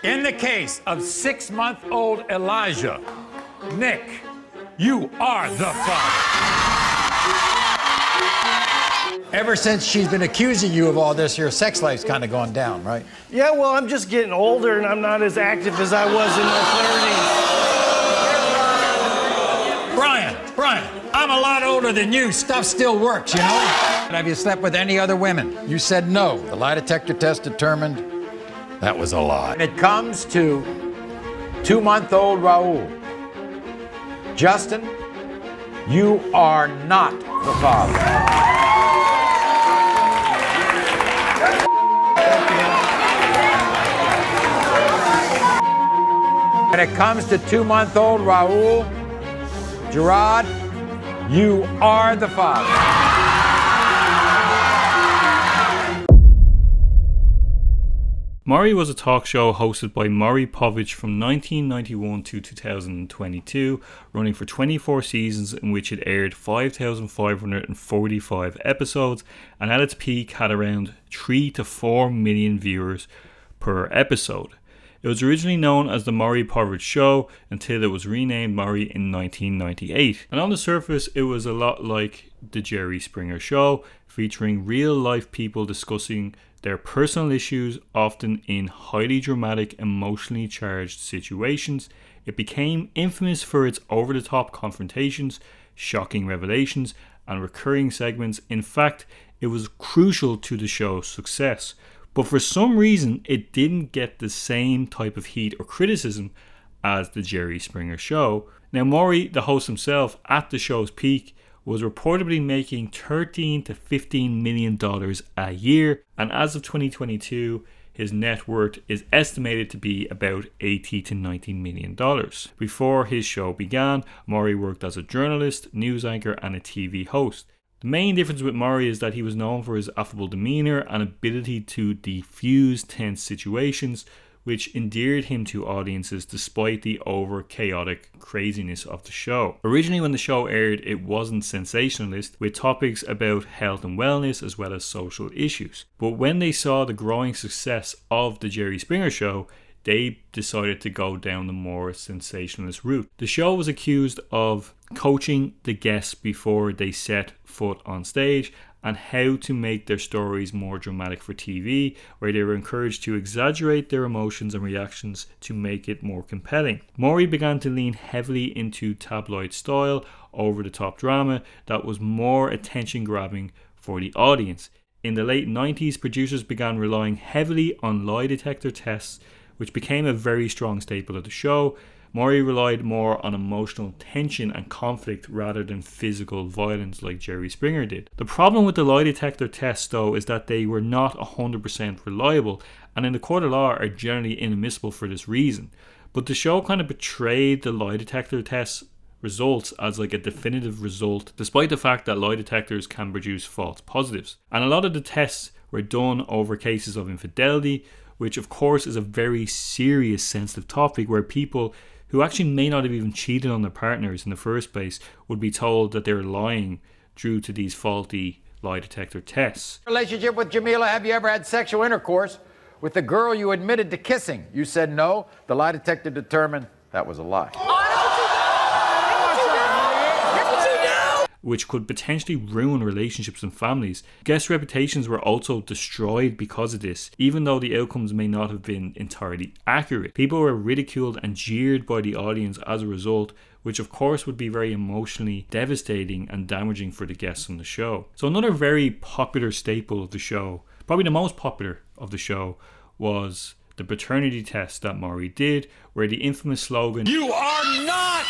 In the case of 6-month-old Elijah, Nick, you are the father. Ever since she's been accusing you of all this, your sex life's kind of gone down, right? Yeah, well, I'm just getting older and I'm not as active as I was in my 30s. Brian, I'm a lot older than you. Stuff still works, you know? Have you slept with any other women? You said no. The lie detector test determined that was a lie. When it comes to 2-month-old Raul, Justin, you are not the father. When it comes to 2-month-old Raul, Gerard, you are the father. Maury was a talk show hosted by Maury Povich from 1991 to 2022, running for 24 seasons, in which it aired 5,545 episodes and at its peak had around 3 to 4 million viewers per episode. It was originally known as The Maury Povich Show until it was renamed Maury in 1998. And on the surface, it was a lot like The Jerry Springer Show, featuring real-life people discussing their personal issues, often in highly dramatic, emotionally charged situations. It became infamous for its over-the-top confrontations, shocking revelations, and recurring segments. In fact, it was crucial to the show's success. But for some reason, it didn't get the same type of heat or criticism as The Jerry Springer Show. Now, Maury, the host himself, at the show's peak, was reportedly making $13 to $15 million a year, and as of 2022, his net worth is estimated to be about $80 to $90 million. Before his show began, Maury worked as a journalist, news anchor, and a TV host. The main difference with Maury is that he was known for his affable demeanour and ability to defuse tense situations, which endeared him to audiences despite the over-chaotic craziness of the show. Originally, when the show aired, it wasn't sensationalist, with topics about health and wellness as well as social issues. But when they saw the growing success of The Jerry Springer Show, they decided to go down the more sensationalist route. The show was accused of coaching the guests before they set foot on stage and how to make their stories more dramatic for TV, where they were encouraged to exaggerate their emotions and reactions to make it more compelling. Maury began to lean heavily into tabloid style, over-the-top drama that was more attention-grabbing for the audience. In the late 90s, producers began relying heavily on lie detector tests, which became a very strong staple of the show. Maury relied more on emotional tension and conflict rather than physical violence like Jerry Springer did. The problem with the lie detector tests, though, is that they were not 100% reliable, and in the court of law are generally inadmissible for this reason. But the show kind of betrayed the lie detector tests results as like a definitive result, despite the fact that lie detectors can produce false positives. And a lot of the tests were done over cases of infidelity, which of course is a very serious, sensitive topic where people who actually may not have even cheated on their partners in the first place would be told that they're lying due to these faulty lie detector tests. Relationship with Jamila, have you ever had sexual intercourse with the girl you admitted to kissing? You said no. The lie detector determined that was a lie. Which could potentially ruin relationships and families. Guest reputations were also destroyed because of this, even though the outcomes may not have been entirely accurate. People were ridiculed and jeered by the audience as a result, which of course would be very emotionally devastating and damaging for the guests on the show. So another very popular staple of the show, probably the most popular of the show, was the paternity test that Maury did, where the infamous slogan, "You are not!"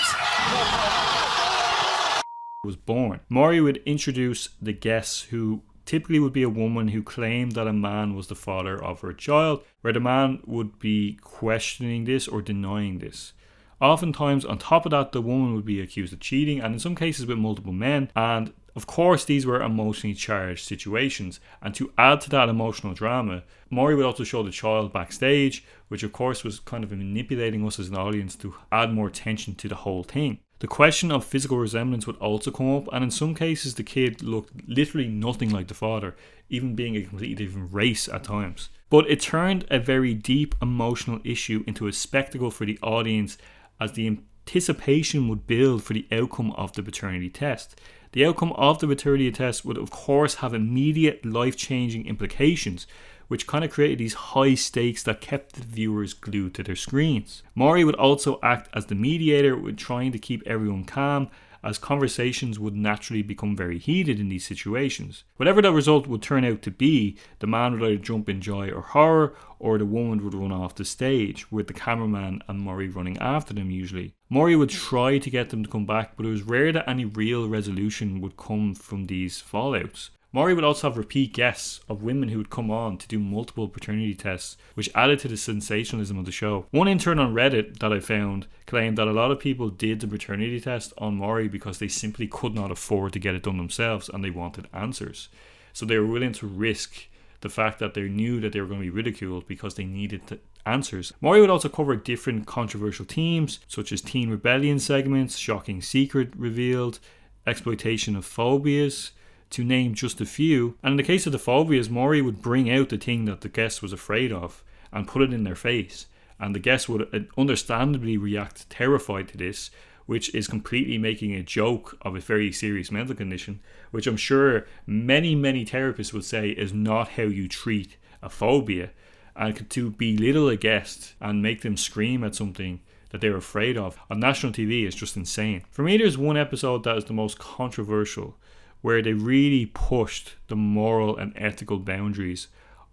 was born. Maury would introduce the guests, who typically would be a woman who claimed that a man was the father of her child, where the man would be questioning this or denying this. Oftentimes, on top of that, the woman would be accused of cheating, and in some cases with multiple men, and Of course, these were emotionally charged situations, and to add to that emotional drama, Maury would also show the child backstage, which of course was kind of manipulating us as an audience to add more tension to the whole thing. The question of physical resemblance would also come up, and in some cases the kid looked literally nothing like the father, even being a completely different race at times. But it turned a very deep emotional issue into a spectacle for the audience, as the anticipation would build for the outcome of the paternity test. The outcome of the paternity test would of course have immediate life-changing implications, which kind of created these high stakes that kept the viewers glued to their screens. Maury would also act as the mediator, with trying to keep everyone calm, as conversations would naturally become very heated in these situations. Whatever the result would turn out to be, the man would either jump in joy or horror, or the woman would run off the stage, with the cameraman and Maury running after them usually. Maury would try to get them to come back, but it was rare that any real resolution would come from these fallouts. Maury would also have repeat guests of women who would come on to do multiple paternity tests, which added to the sensationalism of the show. One intern on Reddit that I found claimed that a lot of people did the paternity test on Maury because they simply could not afford to get it done themselves and they wanted answers. So they were willing to risk the fact that they knew that they were going to be ridiculed because they needed the answers. Maury would also cover different controversial themes, such as teen rebellion segments, shocking secret revealed, exploitation of phobias, to name just a few. And in the case of the phobias, Maury would bring out the thing that the guest was afraid of and put it in their face, and the guest would understandably react terrified to this, which is completely making a joke of a very serious mental condition, which I'm sure many therapists would say is not how you treat a phobia. And to belittle a guest and make them scream at something that they're afraid of on national TV is just insane. For me, there's one episode that is the most controversial, where they really pushed the moral and ethical boundaries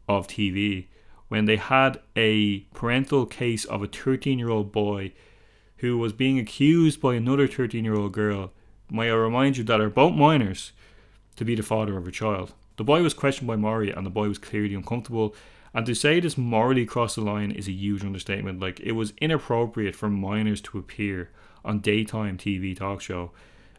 of TV, when they had a parental case of a 13-year-old boy who was being accused by another 13-year-old girl, may I remind you that are both minors, to be the father of a child. The boy was questioned by Maury, and the boy was clearly uncomfortable, and to say this morally crossed the line is a huge understatement. Like, it was inappropriate for minors to appear on daytime TV talk show,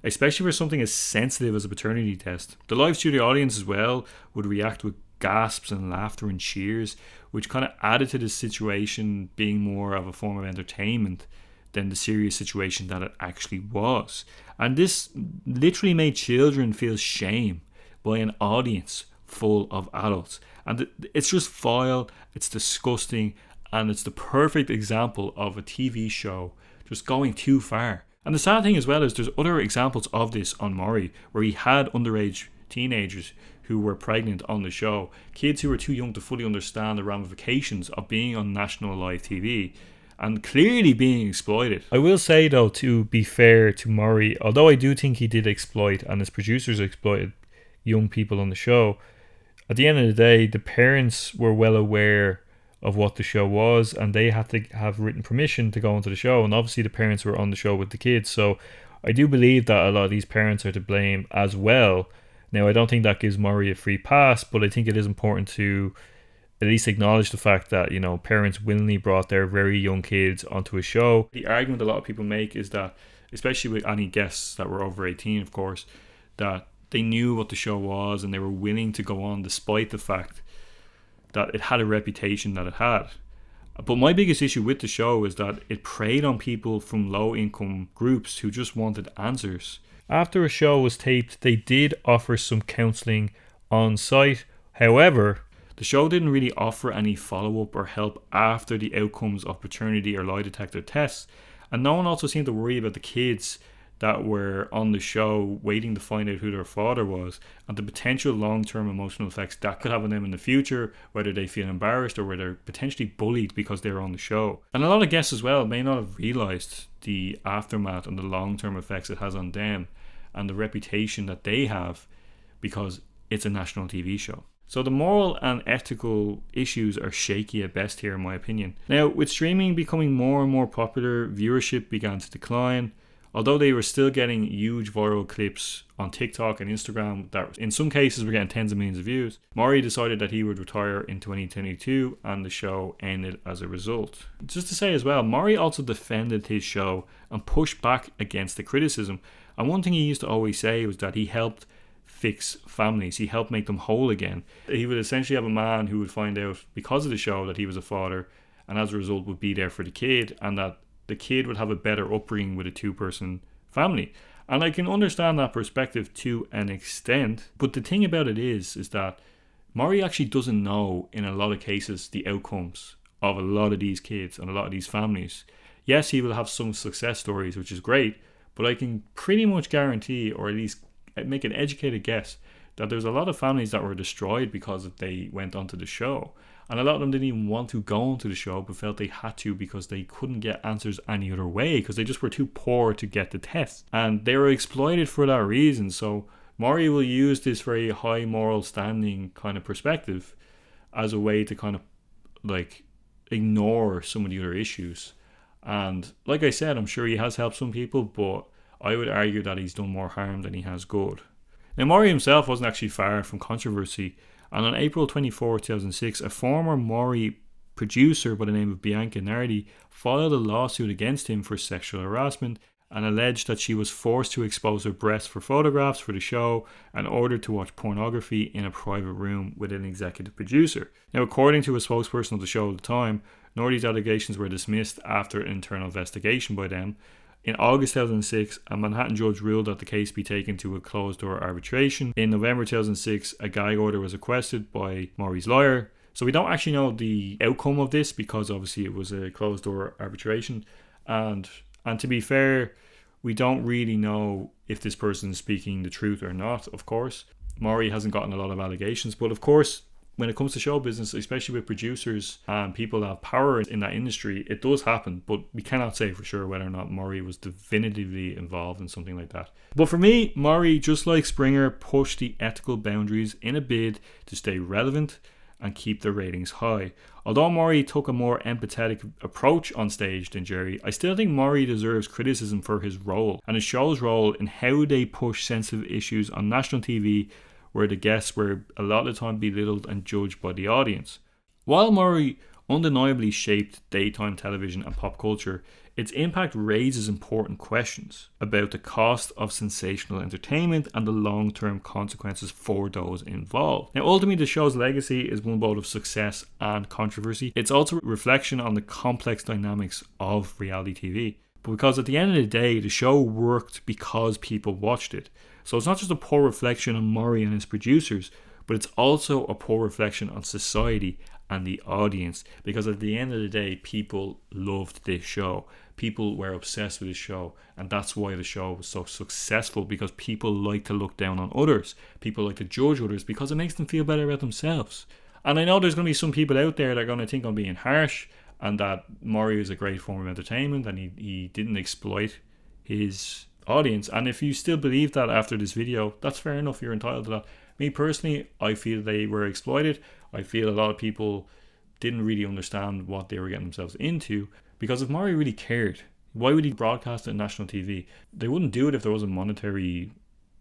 especially for something as sensitive as a paternity test. The live studio audience as well would react with gasps and laughter and cheers, which kind of added to the situation being more of a form of entertainment than the serious situation that it actually was. And this literally made children feel shame by an audience full of adults. And it's just vile, it's disgusting, and it's the perfect example of a TV show just going too far. And the sad thing as well is there's other examples of this on Maury, where he had underage teenagers who were pregnant on the show, kids who were too young to fully understand the ramifications of being on national live TV, and clearly being exploited. I will say though, to be fair to Maury, although I do think he did exploit and his producers exploited young people on the show, at the end of the day, the parents were well aware of what the show was, and they had to have written permission to go onto the show, and obviously the parents were on the show with the kids. So I do believe that a lot of these parents are to blame as well. Now, I don't think that gives Maury a free pass, but I think it is important to at least acknowledge the fact that, you know, parents willingly brought their very young kids onto a show. The argument a lot of people make is that, especially with any guests that were over 18, of course, that they knew what the show was and they were willing to go on despite the fact that it had a reputation that it had. But my biggest issue with the show is that it preyed on people from low income groups who just wanted answers. After a show was taped, they did offer some counselling on site. However, the show didn't really offer any follow-up or help after the outcomes of paternity or lie detector tests, and no one also seemed to worry about the kids that were on the show waiting to find out who their father was, and the potential long-term emotional effects that could have on them in the future, whether they feel embarrassed or whether they're potentially bullied because they're on the show. And a lot of guests as well may not have realised the aftermath and the long-term effects it has on them and the reputation that they have because it's a national TV show. So the moral and ethical issues are shaky at best here, in my opinion. Now, with streaming becoming more and more popular, viewership began to decline. Although they were still getting huge viral clips on TikTok and Instagram that in some cases were getting tens of millions of views, Maury decided that he would retire in 2022, and the show ended as a result. Just to say as well, Maury also defended his show and pushed back against the criticism. And one thing he used to always say was that he helped fix families. He helped make them whole again. He would essentially have a man who would find out because of the show that he was a father, and as a result would be there for the kid, and that the kid would have a better upbringing with a 2-person family. And I can understand that perspective to an extent, but the thing about it is that Maury actually doesn't know, in a lot of cases, the outcomes of a lot of these kids and a lot of these families. Yes, he will have some success stories, which is great, but I can pretty much guarantee, or at least make an educated guess, that there's a lot of families that were destroyed because they went onto the show. And a lot of them didn't even want to go onto the show, but felt they had to because they couldn't get answers any other way, because they just were too poor to get the test. And they were exploited for that reason. So Maury will use this very high moral standing kind of perspective as a way to kind of like ignore some of the other issues. And like I said, I'm sure he has helped some people, but I would argue that he's done more harm than he has good. Now, Maury himself wasn't actually far from controversy, and on April 24, 2006, a former Maury producer by the name of Bianca Nardi filed a lawsuit against him for sexual harassment and alleged that she was forced to expose her breasts for photographs for the show and ordered to watch pornography in a private room with an executive producer. Now, according to a spokesperson of the show at the time, Nardi's allegations were dismissed after an internal investigation by them. In August 2006, a Manhattan judge ruled that the case be taken to a closed-door arbitration. In November 2006, a gag order was requested by Maury's lawyer. So we don't actually know the outcome of this because obviously it was a closed-door arbitration. And to be fair, we don't really know if this person is speaking the truth or not, of course. Maury hasn't gotten a lot of allegations, but of course, when it comes to show business, especially with producers and people that have power in that industry, it does happen, but we cannot say for sure whether or not Maury was definitively involved in something like that. But for me, Maury, just like Springer, pushed the ethical boundaries in a bid to stay relevant and keep the ratings high. Although Maury took a more empathetic approach on stage than Jerry, I still think Maury deserves criticism for his role and his show's role in how they push sensitive issues on national TV, where the guests were a lot of the time belittled and judged by the audience. While Maury undeniably shaped daytime television and pop culture, its impact raises important questions about the cost of sensational entertainment and the long-term consequences for those involved. Now, ultimately, the show's legacy is one both of success and controversy. It's also a reflection on the complex dynamics of reality TV. But because at the end of the day, the show worked because people watched it. So it's not just a poor reflection on Maury and his producers, but it's also a poor reflection on society and the audience, because at the end of the day, people loved this show. People were obsessed with this show, and that's why the show was so successful, because people like to look down on others. People like to judge others because it makes them feel better about themselves. And I know there's going to be some people out there that are going to think I'm being harsh and that Maury is a great form of entertainment and he didn't exploit his audience. And if you still believe that after this video, that's fair enough, you're entitled to that. Me personally, I feel they were exploited. I feel a lot of people didn't really understand what they were getting themselves into, because if Maury really cared, why would he broadcast it on national TV? They wouldn't do it if there wasn't monetary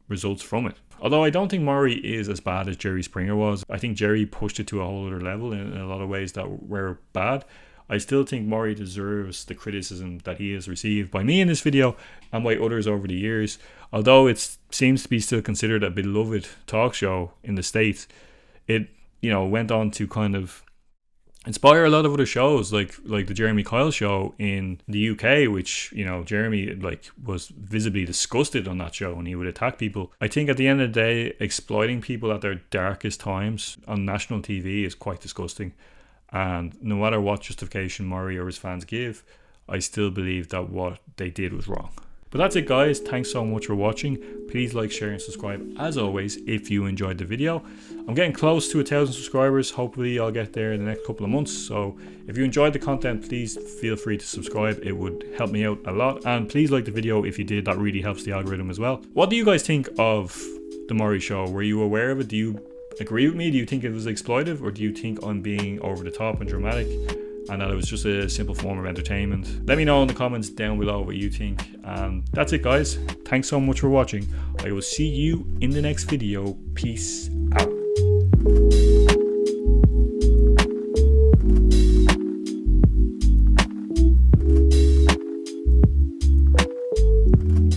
results from it. Although I don't think Maury is as bad as Jerry Springer was. I think Jerry pushed it to a whole other level in a lot of ways that were bad. I still think Maury deserves the criticism that he has received by me in this video and by others over the years. Although it seems to be still considered a beloved talk show in the States, it, went on to kind of inspire a lot of other shows like the Jeremy Kyle show in the UK, which, Jeremy was visibly disgusted on that show and he would attack people. I think at the end of the day, exploiting people at their darkest times on national TV is quite disgusting. And no matter what justification Maury or his fans give, I still believe that what they did was wrong. But that's it, guys. Thanks so much for watching. Please like, share and subscribe as always if you enjoyed the video. I'm getting close to 1,000 subscribers. Hopefully I'll get there in the next couple of months. So if you enjoyed the content, please feel free to subscribe. It would help me out a lot. And please like the video if you did. That really helps the algorithm as well. What do you guys think of the Maury show? Were you aware of it? Do you agree with me? Do you think it was exploitive, or do you think I'm being over the top and dramatic and that it was just a simple form of entertainment? Let me know in the comments down below what you think. And that's it, guys. Thanks so much for watching. I will see you in the next video. Peace out.